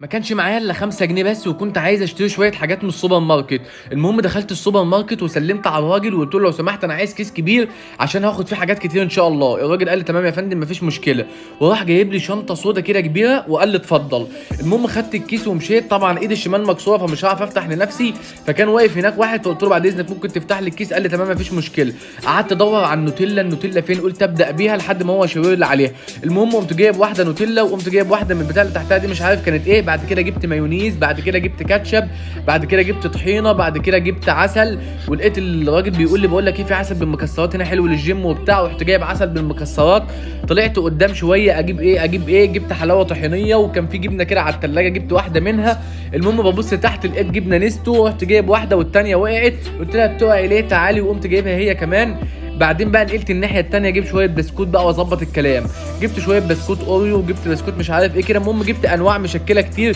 ما كانش معايا الا 5 جنيه بس، وكنت عايز اشتري شويه حاجات من السوبر ماركت. المهم دخلت السوبر ماركت وسلمت على الراجل وقلت له لو سمحت انا عايز كيس كبير عشان هاخد فيه حاجات كتير ان شاء الله. الراجل قال لي تمام يا فندم مفيش مشكله، وراح جايب لي شنطه سودا كده كبيره وقال لي اتفضل. المهم خدت الكيس ومشيت، طبعا ايدي الشمال مكسوره فمش هعرف افتح لنفسي، فكان واقف هناك واحد فقلت له بعد اذنك ممكن تفتح لي الكيس؟ قال لي تمام مفيش مشكله. قعدت ادور على النوتيلا فين، قلت ابدا بيها لحد ما هو شاور لي عليها. المهم قمت جايب واحده نوتيلا وقمت جايب واحده من البتاع اللي تحتها دي مش عارف كانت ايه، بعد كده جبت مايونيز، بعد كده جبت كاتشب، بعد كده جبت طحينه، بعد كده جبت عسل. ولقيت الراجل بيقول لي بقول لك ايه في عسل بالمكسرات هنا حلو للجيم وبتاع، ورحت جايب عسل بالمكسرات. طلعت قدام شويه اجيب ايه جبت حلاوه طحينيه، وكان في جبنه كده على الثلاجه جبت واحده منها. المهم ببص تحت لقيت جبنه نستو، رحت جايب واحده والثانيه وقعت، قلت لها بتوعي ليه تعالي، وقمت جايبها هي كمان. بعدين بقى نقلت الناحيه الثانيه اجيب شويه بسكوت بقى واظبط الكلام. جبت شويه بسكوت اوريو وجبت بسكوت مش عارف ايه كده، المهم جبت انواع مشكله كتير.